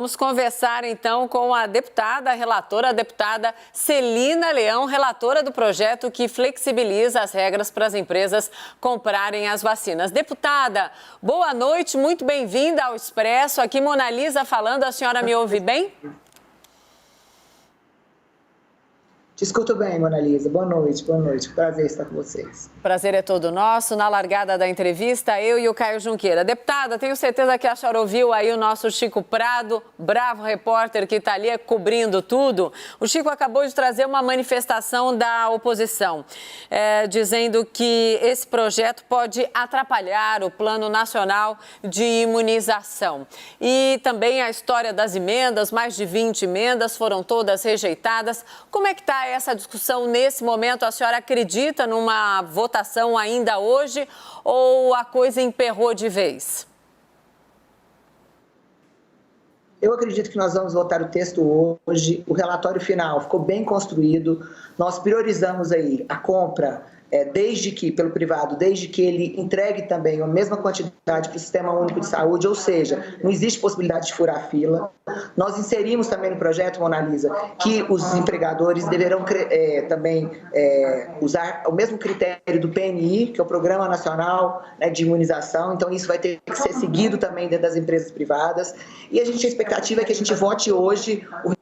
Vamos conversar então com a deputada, a deputada Celina Leão, relatora do projeto que flexibiliza as regras para as empresas comprarem as vacinas. Deputada, boa noite, muito bem-vinda ao Expresso. Aqui Mona Lisa falando, a senhora me ouve bem? Te escuto bem, Mona Lisa. Boa noite. Prazer estar com vocês. Prazer é todo nosso. Na largada da entrevista, eu e o Caio Junqueira. Deputada, tenho certeza que a senhora ouviu aí o nosso Chico Prado, bravo repórter que está ali cobrindo tudo. O Chico acabou de trazer uma manifestação da oposição, dizendo que esse projeto pode atrapalhar o Plano Nacional de Imunização. E também a história das emendas, mais de 20 emendas, foram todas rejeitadas. Como é que está essa discussão nesse momento? A senhora acredita numa votação ainda hoje ou a coisa emperrou de vez? Eu acredito que nós vamos votar o texto hoje. O relatório final ficou bem construído. Nós priorizamos aí a compra, desde que, pelo privado, desde que ele entregue também a mesma quantidade para o Sistema Único de Saúde, ou seja, não existe possibilidade de furar fila. Nós inserimos também no projeto, Mona Lisa, que os empregadores deverão também usar o mesmo critério do PNI, que é o Programa Nacional, né, de Imunização. Então, isso vai ter que ser seguido também dentro das empresas privadas. E a expectativa é que a gente vote hoje o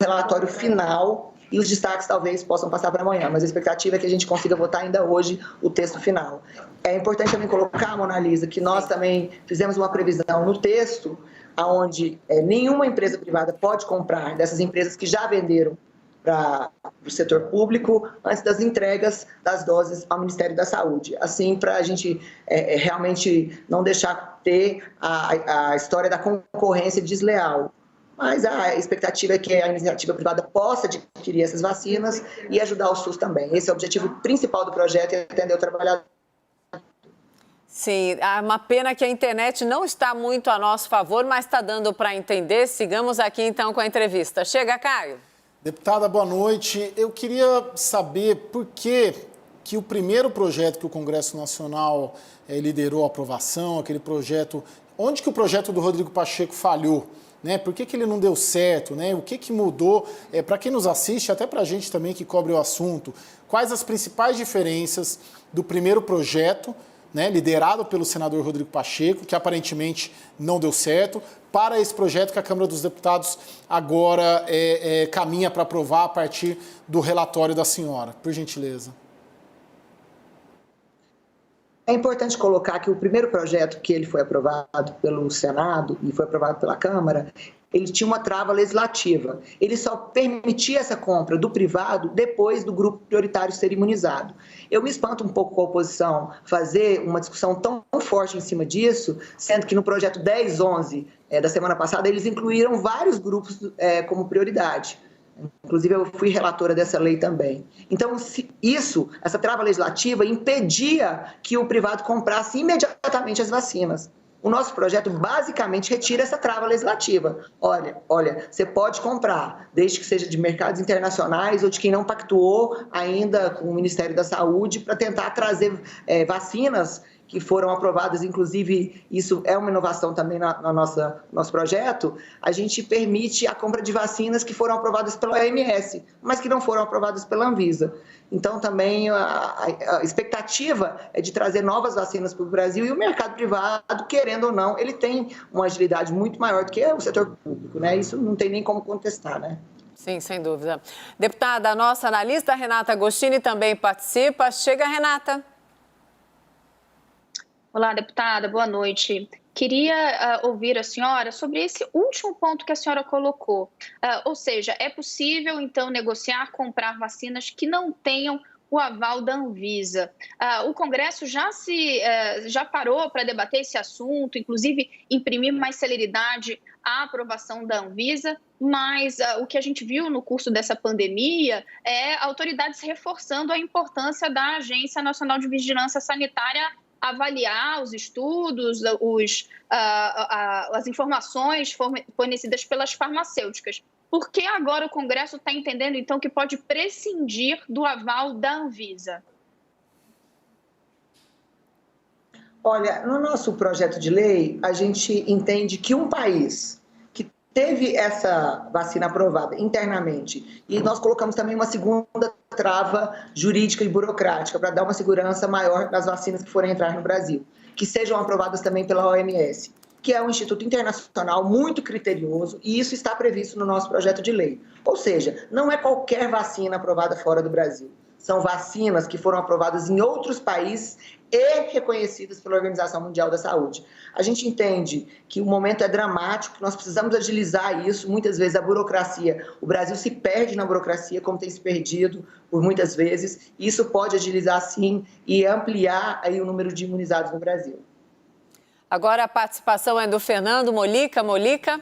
relatório final e os destaques talvez possam passar para amanhã, mas a expectativa é que a gente consiga votar ainda hoje o texto final. É importante também colocar, Mona Lisa, que nós também fizemos uma previsão no texto onde nenhuma empresa privada pode comprar dessas empresas que já venderam para o setor público antes das entregas das doses ao Ministério da Saúde. Assim, para a gente realmente não deixar ter a história da concorrência desleal. Mas a expectativa é que a iniciativa privada possa adquirir essas vacinas e ajudar o SUS também. Esse é o objetivo principal do projeto, é atender o trabalhador. Sim, é uma pena que a internet não está muito a nosso favor, mas está dando para entender. Sigamos aqui então com a entrevista. Chega, Caio. Deputada, boa noite. Eu queria saber por que o primeiro projeto que o Congresso Nacional liderou a aprovação, aquele projeto, onde que o projeto do Rodrigo Pacheco falhou? Né? Por que ele não deu certo? Né? O que mudou? Para quem nos assiste, até para a gente também que cobre o assunto, quais as principais diferenças do primeiro projeto, né, liderado pelo senador Rodrigo Pacheco, que aparentemente não deu certo, para esse projeto que a Câmara dos Deputados agora caminha para aprovar a partir do relatório da senhora? Por gentileza. É importante colocar que o primeiro projeto que ele foi aprovado pelo Senado e foi aprovado pela Câmara, ele tinha uma trava legislativa. Ele só permitia essa compra do privado depois do grupo prioritário ser imunizado. Eu me espanto um pouco com a oposição fazer uma discussão tão forte em cima disso, sendo que no projeto 1011 da semana passada, eles incluíram vários grupos como prioridade. Inclusive, eu fui relatora dessa lei também. Então, essa trava legislativa impedia que o privado comprasse imediatamente as vacinas. O nosso projeto basicamente retira essa trava legislativa. Olha, você pode comprar, desde que seja de mercados internacionais ou de quem não pactuou ainda com o Ministério da Saúde para tentar trazer vacinas que foram aprovadas, inclusive isso é uma inovação também no nosso projeto, a gente permite a compra de vacinas que foram aprovadas pela OMS, mas que não foram aprovadas pela Anvisa. Então, também a expectativa é de trazer novas vacinas para o Brasil e o mercado privado, querendo ou não, ele tem uma agilidade muito maior do que o setor público, né? Isso não tem nem como contestar, né? Sim, sem dúvida. Deputada, a nossa analista Renata Agostini também participa. Chega, Renata. Olá, deputada, boa noite. Queria ouvir a senhora sobre esse último ponto que a senhora colocou. Ou seja, é possível, então, negociar, comprar vacinas que não tenham o aval da Anvisa. O Congresso já parou para debater esse assunto, inclusive imprimir mais celeridade à aprovação da Anvisa, mas o que a gente viu no curso dessa pandemia é autoridades reforçando a importância da Agência Nacional de Vigilância Sanitária avaliar os estudos, as informações fornecidas pelas farmacêuticas. Por que agora o Congresso está entendendo, então, que pode prescindir do aval da Anvisa? Olha, no nosso projeto de lei, a gente entende que um país que teve essa vacina aprovada internamente e nós colocamos também uma segunda trava jurídica e burocrática para dar uma segurança maior nas vacinas que forem entrar no Brasil, que sejam aprovadas também pela OMS, que é um instituto internacional muito criterioso, e isso está previsto no nosso projeto de lei. Ou seja, não é qualquer vacina aprovada fora do Brasil. São vacinas que foram aprovadas em outros países e reconhecidas pela Organização Mundial da Saúde. A gente entende que o momento é dramático, que nós precisamos agilizar isso. Muitas vezes a burocracia, o Brasil se perde na burocracia, como tem se perdido por muitas vezes. Isso pode agilizar sim e ampliar aí o número de imunizados no Brasil. Agora a participação é do Fernando Molica. Molica.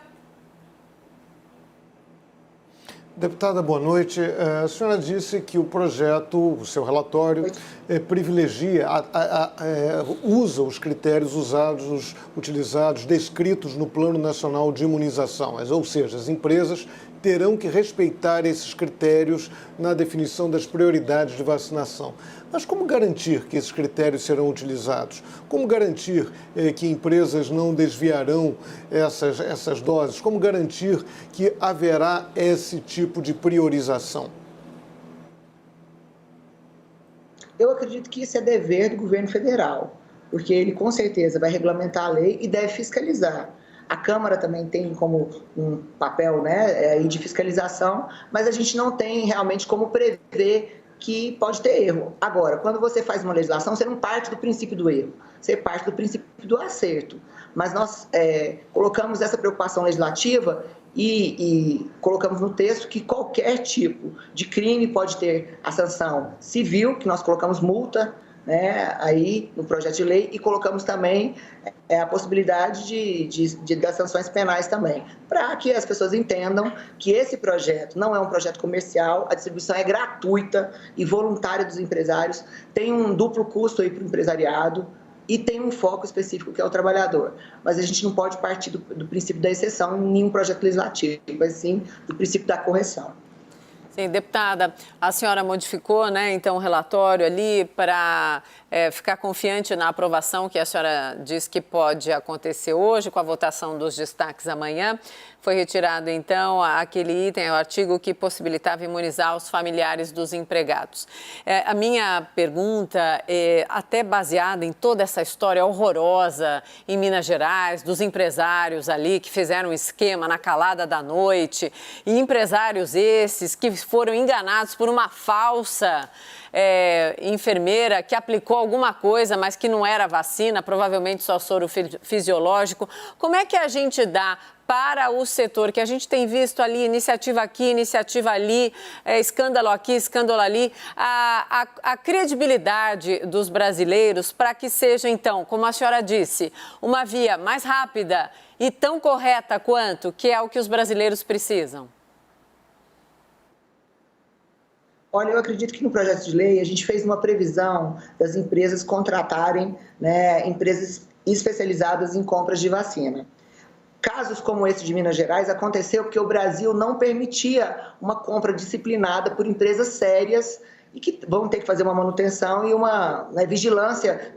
Deputada, boa noite. A senhora disse que o projeto, o seu relatório, privilegia, usa os critérios utilizados, descritos no Plano Nacional de Imunização. Ou seja, as empresas terão que respeitar esses critérios na definição das prioridades de vacinação. Mas como garantir que esses critérios serão utilizados? Como garantir que empresas não desviarão essas doses? Como garantir que haverá esse tipo de priorização? Eu acredito que isso é dever do governo federal, porque ele com certeza vai regulamentar a lei e deve fiscalizar. A Câmara também tem como um papel, né, de fiscalização, mas a gente não tem realmente como prever que pode ter erro. Agora, quando você faz uma legislação, você não parte do princípio do erro, você parte do princípio do acerto. Mas nós colocamos essa preocupação legislativa e colocamos no texto que qualquer tipo de crime pode ter a sanção civil, que nós colocamos multa, né, aí no projeto de lei, e colocamos também a possibilidade das sanções penais também, para que as pessoas entendam que esse projeto não é um projeto comercial, a distribuição é gratuita e voluntária dos empresários, tem um duplo custo aí para o empresariado e tem um foco específico que é o trabalhador. Mas a gente não pode partir do princípio da exceção em nenhum projeto legislativo, mas sim do princípio da correção. Sim, deputada, a senhora modificou, né, então, o relatório ali para ficar confiante na aprovação que a senhora diz que pode acontecer hoje, com a votação dos destaques amanhã. Foi retirado, então, aquele item, o artigo que possibilitava imunizar os familiares dos empregados. A minha pergunta é até baseada em toda essa história horrorosa em Minas Gerais, dos empresários ali que fizeram um esquema na calada da noite, e empresários esses que foram enganados por uma falsa enfermeira que aplicou alguma coisa, mas que não era vacina, provavelmente só soro fisiológico. Como é que a gente dá para o setor, que a gente tem visto ali, iniciativa aqui, iniciativa ali, escândalo aqui, escândalo ali, a credibilidade dos brasileiros para que seja, então, como a senhora disse, uma via mais rápida e tão correta quanto, que é o que os brasileiros precisam? Olha, eu acredito que no projeto de lei a gente fez uma previsão das empresas contratarem, né, empresas especializadas em compras de vacina. Casos como esse de Minas Gerais aconteceu porque o Brasil não permitia uma compra disciplinada por empresas sérias e que vão ter que fazer uma manutenção e uma vigilância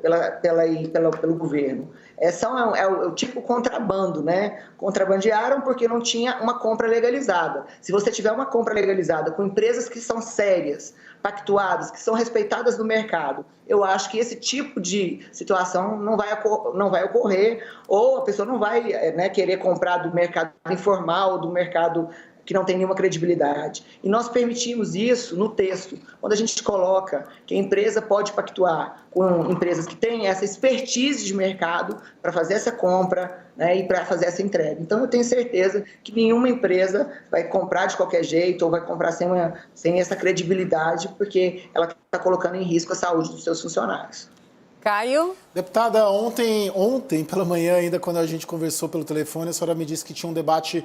pelo governo. É o tipo contrabando, né? Contrabandearam porque não tinha uma compra legalizada. Se você tiver uma compra legalizada com empresas que são sérias, pactuadas, que são respeitadas no mercado, eu acho que esse tipo de situação não vai ocorrer, ou a pessoa não vai querer comprar do mercado informal, do mercado que não tem nenhuma credibilidade. E nós permitimos isso no texto, quando a gente coloca que a empresa pode pactuar com empresas que têm essa expertise de mercado para fazer essa compra, né, e para fazer essa entrega. Então, eu tenho certeza que nenhuma empresa vai comprar de qualquer jeito ou vai comprar sem essa credibilidade, porque ela está colocando em risco a saúde dos seus funcionários. Caio? Deputada, ontem pela manhã, ainda quando a gente conversou pelo telefone, a senhora me disse que tinha um debate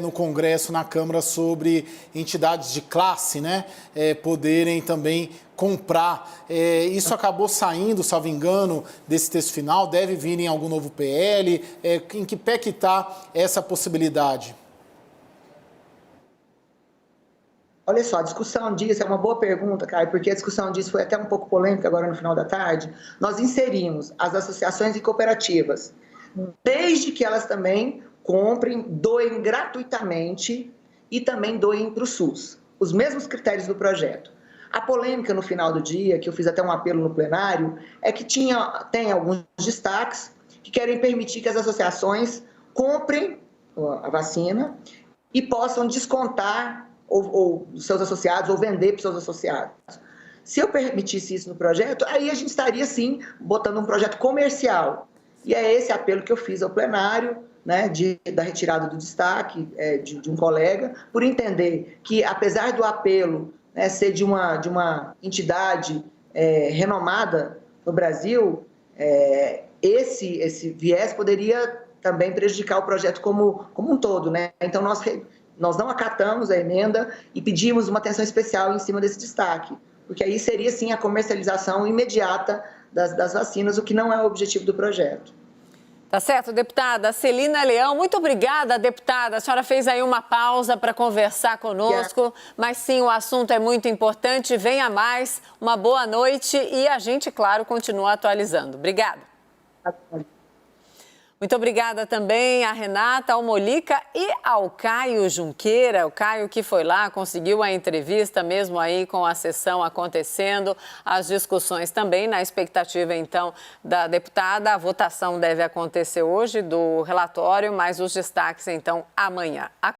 no Congresso, na Câmara, sobre entidades de classe, né, poderem também comprar. Isso acabou saindo, salvo engano, desse texto final? Deve vir em algum novo PL? Em que pé que está essa possibilidade? Olha só, a discussão disso é uma boa pergunta, Caio, porque a discussão disso foi até um pouco polêmica agora no final da tarde. Nós inserimos as associações e cooperativas, desde que elas também comprem, doem gratuitamente e também doem para o SUS. Os mesmos critérios do projeto. A polêmica no final do dia, que eu fiz até um apelo no plenário, é que tem alguns destaques que querem permitir que as associações comprem a vacina e possam descontar ou dos seus associados ou vender para os seus associados. Se eu permitisse isso no projeto, aí a gente estaria, sim, botando um projeto comercial. E é esse apelo que eu fiz ao plenário, né, da retirada do destaque de um colega, por entender que, apesar do apelo, né, ser de uma entidade renomada no Brasil, esse viés poderia também prejudicar o projeto como um todo, né? Então, nós não acatamos a emenda e pedimos uma atenção especial em cima desse destaque, porque aí seria, sim, a comercialização imediata das vacinas, o que não é o objetivo do projeto. Tá certo, deputada Celina Leão. Muito obrigada, deputada. A senhora fez aí uma pausa para conversar conosco, mas sim, o assunto é muito importante. Venha mais, uma boa noite e a gente, claro, continua atualizando. Obrigada. Muito obrigada também a Renata, ao Molica e ao Caio Junqueira. O Caio que foi lá, conseguiu a entrevista mesmo aí com a sessão acontecendo, as discussões também na expectativa então da deputada. A votação deve acontecer hoje do relatório, mas os destaques então amanhã.